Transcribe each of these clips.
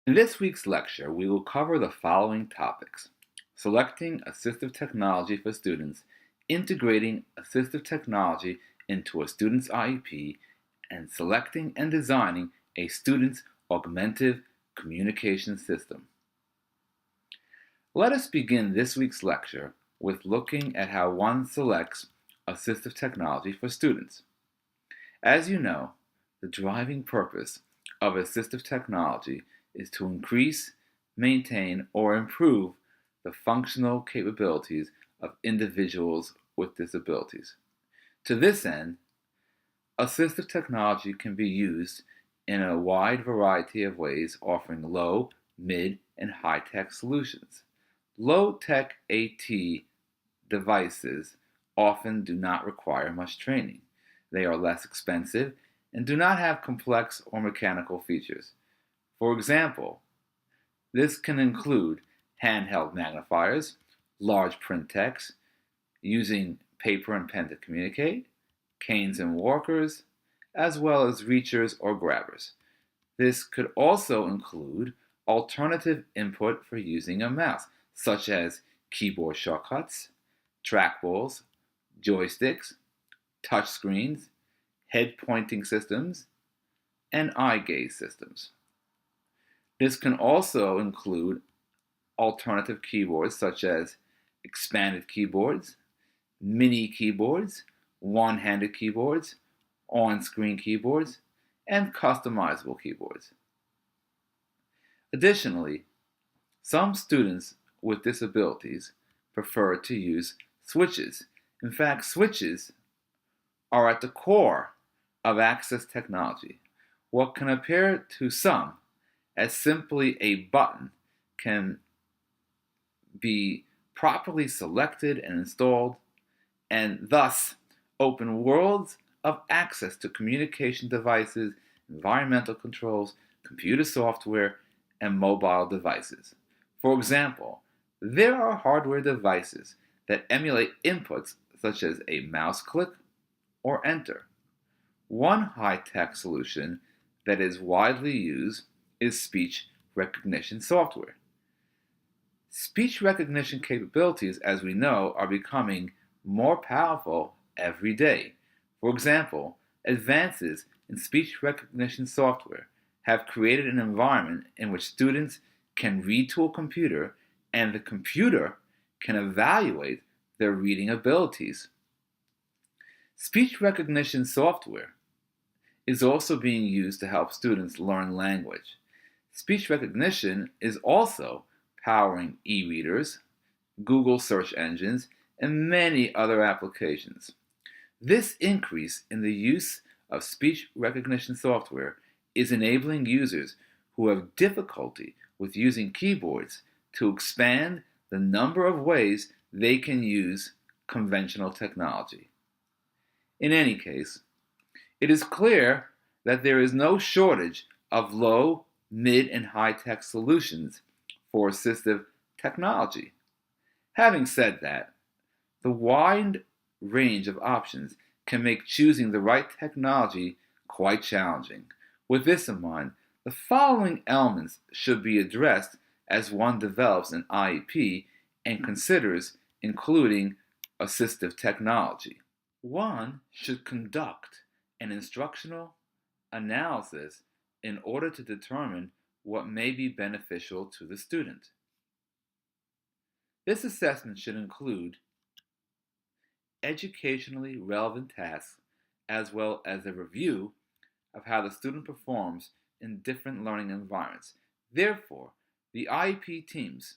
In this week's lecture, we will cover the following topics: selecting assistive technology for students, integrating assistive technology into a student's IEP, and selecting and designing a student's augmentative communication system. Let us begin this week's lecture with looking at how one selects assistive technology for students. As you know, the driving purpose of assistive technology is to increase, maintain, or improve the functional capabilities of individuals with disabilities. To this end, assistive technology can be used in a wide variety of ways, offering low, mid, and high-tech solutions. Low-tech AT devices often do not require much training. They are less expensive and do not have complex or mechanical features. For example, this can include handheld magnifiers, large print text, using paper and pen to communicate, canes and walkers, as well as reachers or grabbers. This could also include alternative input for using a mouse, such as keyboard shortcuts, trackballs, joysticks, touchscreens, head pointing systems, and eye gaze systems. This can also include alternative keyboards such as expanded keyboards, mini keyboards, one-handed keyboards, on-screen keyboards, and customizable keyboards. Additionally, some students with disabilities prefer to use switches. In fact, switches are at the core of access technology. What can appear to some as simply a button can be properly selected and installed, and thus open worlds of access to communication devices, environmental controls, computer software, and mobile devices. For example, there are hardware devices that emulate inputs such as a mouse click or enter. One high-tech solution that is widely used is speech recognition software. Speech recognition capabilities, as we know, are becoming more powerful every day. For example, advances in speech recognition software have created an environment in which students can read to a computer and the computer can evaluate their reading abilities. Speech recognition software is also being used to help students learn language. Speech recognition is also powering e-readers, Google search engines, and many other applications. This increase in the use of speech recognition software is enabling users who have difficulty with using keyboards to expand the number of ways they can use conventional technology. In any case, it is clear that there is no shortage of low, mid, and high-tech solutions for assistive technology. Having said that, the wide range of options can make choosing the right technology quite challenging. With this in mind, the following elements should be addressed as one develops an IEP and considers including assistive technology. One should conduct an instructional analysis in order to determine what may be beneficial to the student. This assessment should include educationally relevant tasks as well as a review of how the student performs in different learning environments. Therefore, the IEP teams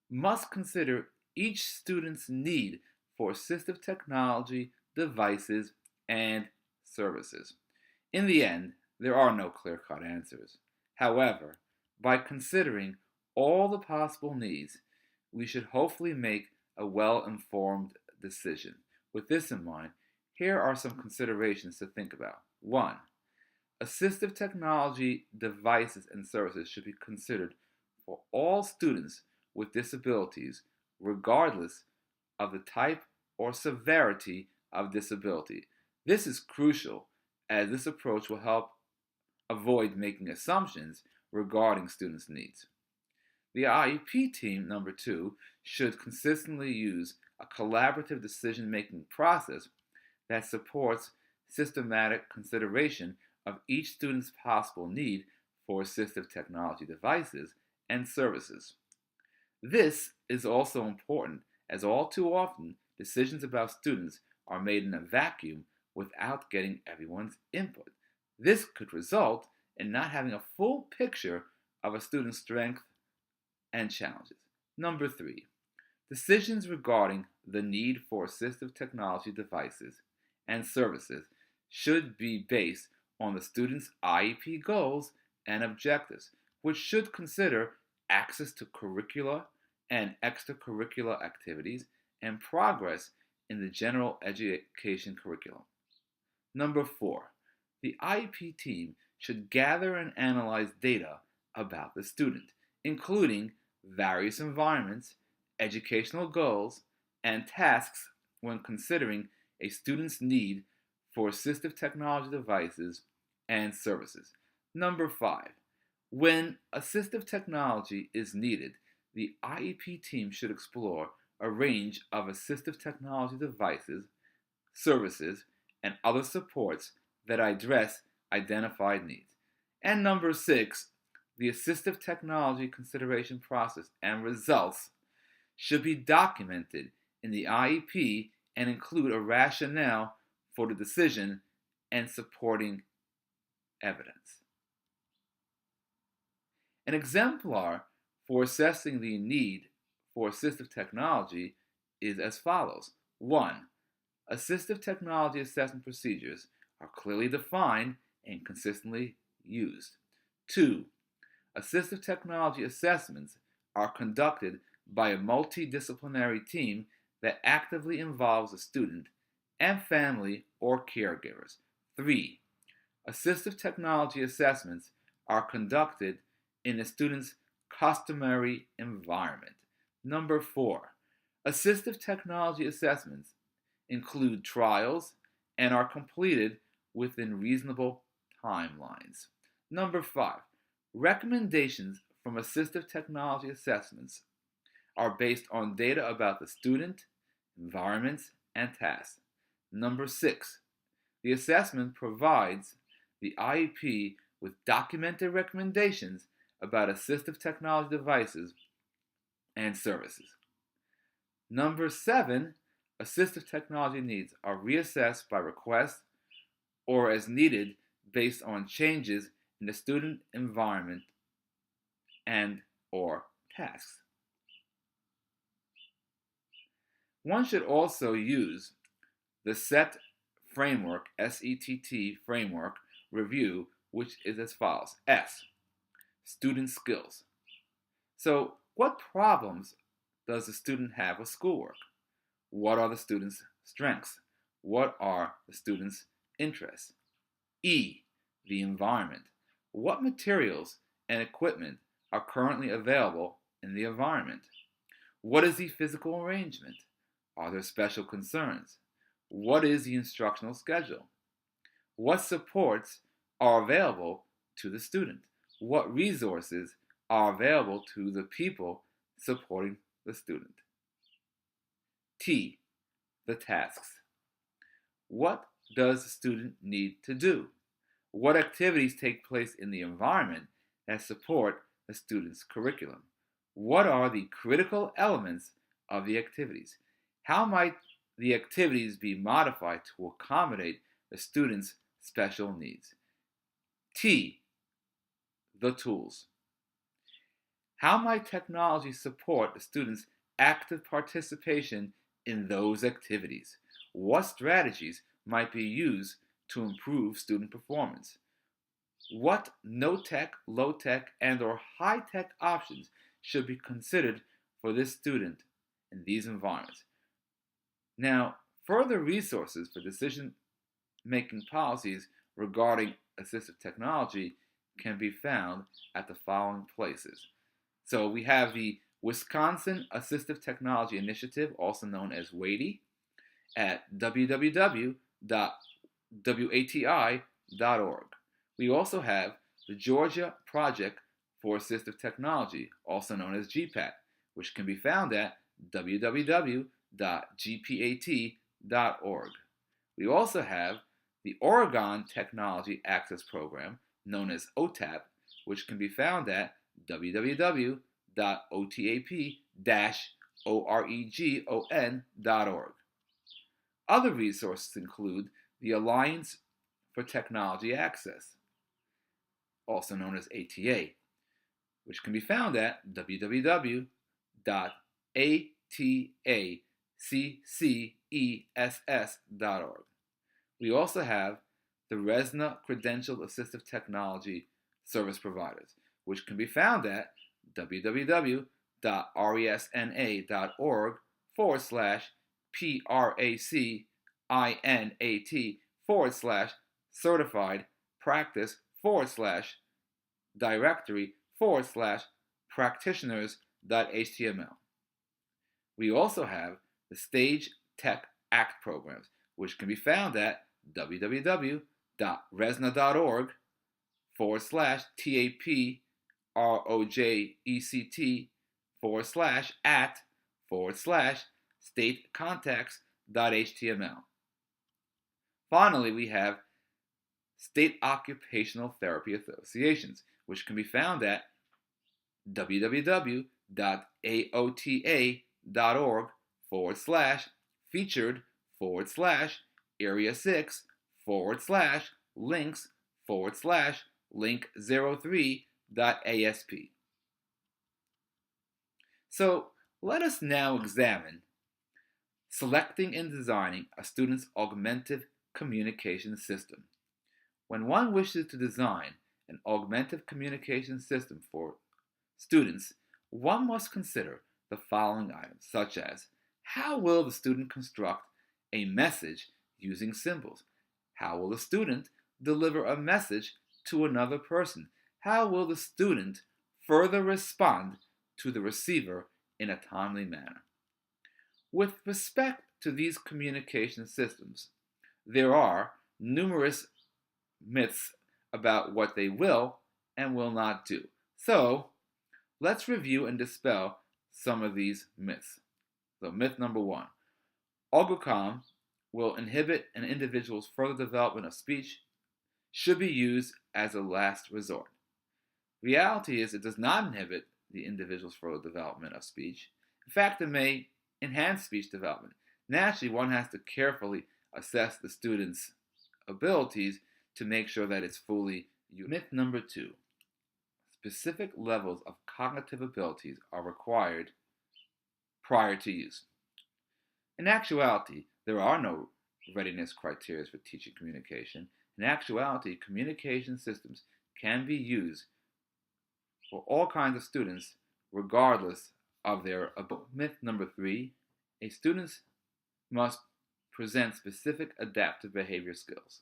must consider each student's need for assistive technology, devices, and services. In the end, there are no clear-cut answers. However, by considering all the possible needs, we should hopefully make a well-informed decision. With this in mind, here are some considerations to think about. 1. Assistive technology, devices, and services should be considered for all students with disabilities, regardless of the type or severity of disability. This is crucial, as this approach will help avoid making assumptions regarding students' needs. The IEP team, number 2, should consistently use a collaborative decision-making process that supports systematic consideration of each student's possible need for assistive technology devices and services. This is also important as all too often decisions about students are made in a vacuum without getting everyone's input. This could result in not having a full picture of a student's strengths and challenges. Number 3, decisions regarding the need for assistive technology devices and services should be based on the student's IEP goals and objectives, which should consider access to curricula and extracurricular activities and progress in the general education curriculum. Number 4, the IEP team should gather and analyze data about the student, including various environments, educational goals, and tasks when considering a student's need for assistive technology devices and services. Number 5, when assistive technology is needed, the IEP team should explore a range of assistive technology devices, services, and other supports that address identified needs. And number 6, the assistive technology consideration process and results should be documented in the IEP and include a rationale for the decision and supporting evidence. An exemplar for assessing the need for assistive technology is as follows. 1. Assistive technology assessment procedures are clearly defined and consistently used. 2. Assistive technology assessments are conducted by a multidisciplinary team that actively involves a student and family or caregivers. 3. Assistive technology assessments are conducted in a student's customary environment. Number 4. Assistive technology assessments include trials and are completed within reasonable timelines. Number 5. Recommendations from assistive technology assessments are based on data about the student, environments, and tasks. Number 6. The assessment provides the IEP with documented recommendations about assistive technology devices and services. Number 7. Assistive technology needs are reassessed by request or as needed based on changes in the student environment and or tasks. One should also use the SET framework, SETT framework review, which is as follows. S, student skills. So, what problems does the student have with schoolwork? What are the student's strengths? What are the student's interests? E, the environment. What materials and equipment are currently available in the environment? What is the physical arrangement? Are there special concerns? What is the instructional schedule? What supports are available to the student? What resources are available to the people supporting the student? T, the tasks. What does the student need to do? What activities take place in the environment that support the student's curriculum? What are the critical elements of the activities? How might the activities be modified to accommodate the student's special needs? T, the tools. How might technology support the student's active participation in those activities? What strategies might be used to improve student performance? What no-tech, low-tech, and or high-tech options should be considered for this student in these environments? Now, further resources for decision-making policies regarding assistive technology can be found at the following places. So we have the Wisconsin Assistive Technology Initiative, also known as WATI, at www.wati.org. We also have the Georgia Project for Assistive Technology, also known as GPAT, which can be found at www.gpat.org. We also have the Oregon Technology Access Program, known as OTAP, which can be found at www.otap-oregon.org. Other resources include the Alliance for Technology Access, also known as ATA, which can be found at www.ataccess.org. We also have the RESNA Credentialed Assistive Technology Service Providers, which can be found at www.rSNA.org/PRACINAT/certified practice/directory/practitioners.html. We also have the Stage Tech Act programs, which can be found at www.resna.org/taproject/at/state-contacts.html. Finally, we have State Occupational Therapy Associations, which can be found at www.aota.org/featured/links/link03.asp. So let us now examine selecting and designing a student's augmentative communication system. When one wishes to design an augmentative communication system for students, one must consider the following items, such as how will the student construct a message using symbols? How will the student deliver a message to another person? How will the student further respond to the receiver in a timely manner? With respect to these communication systems, there are numerous myths about what they will and will not do. So, let's review and dispel some of these myths. So, myth number 1. Augmentative will inhibit an individual's further development of speech, should be used as a last resort. Reality is it does not inhibit the individual's further development of speech. In fact, it may enhance speech development. Naturally, one has to carefully assess the student's abilities to make sure that it's fully used. Myth number 2. Specific levels of cognitive abilities are required prior to use. In actuality, there are no readiness criteria for teaching communication. In actuality, communication systems can be used for all kinds of students regardless of their ability. Myth number 3. A student must present specific adaptive behavior skills.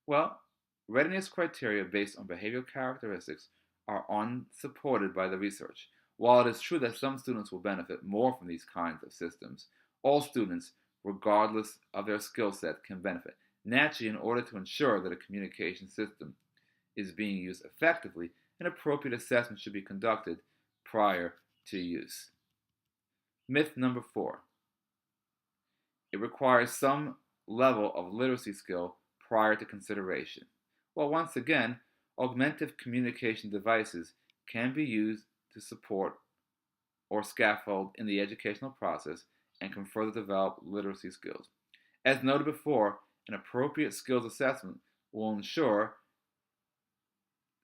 Well, readiness criteria based on behavioral characteristics are unsupported by the research. While it is true that some students will benefit more from these kinds of systems, all students, regardless of their skill set, can benefit. Naturally, in order to ensure that a communication system is being used effectively, an appropriate assessment should be conducted prior to use. Myth number 4. It requires some level of literacy skill prior to consideration. Well, once again, augmentative communication devices can be used to support or scaffold in the educational process and can further develop literacy skills. As noted before, an appropriate skills assessment will ensure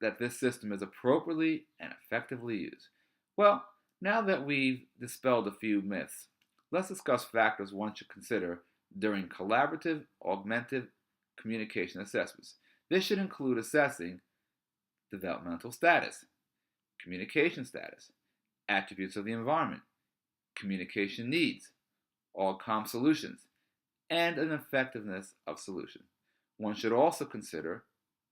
that this system is appropriately and effectively used. Well, now that we've dispelled a few myths, let's discuss factors one should consider during collaborative augmentative communication assessments. This should include assessing developmental status, communication status, attributes of the environment, communication needs, all-com solutions, and an effectiveness of solution. One should also consider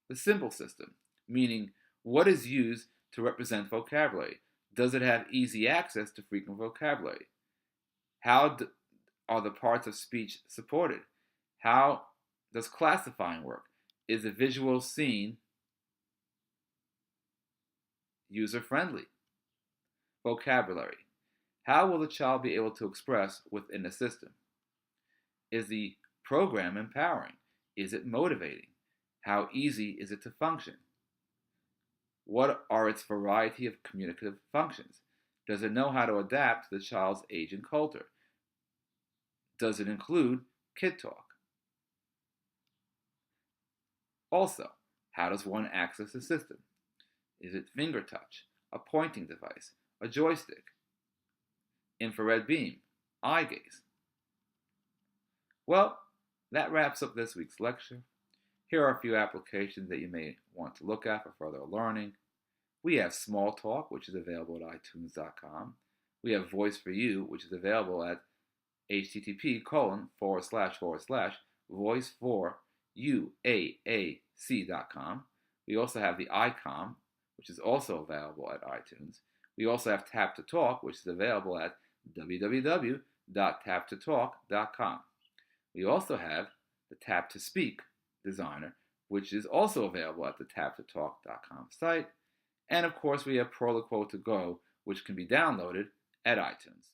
the symbol system, meaning what is used to represent vocabulary. Does it have easy access to frequent vocabulary? How are the parts of speech supported? How does classifying work? Is a visual scene user-friendly? Vocabulary. How will the child be able to express within the system? Is the program empowering? Is it motivating? How easy is it to function? What are its variety of communicative functions? Does it know how to adapt to the child's age and culture? Does it include kid talk? Also, how does one access the system? Is it finger touch, a pointing device, a joystick, infrared beam, eye gaze? Well, that wraps up this week's lecture. Here are a few applications that you may want to look at for further learning. We have Smalltalk, which is available at iTunes.com. We have Voice for You, which is available at http://voice4uaac.com. We also have the ICOM, which is also available at iTunes. We also have Tap to Talk, which is available at www.taptotalk.com. We also have the Tap to Speak designer, which is also available at the taptotalk.com site. And of course, we have Proloquo to Go, which can be downloaded at iTunes.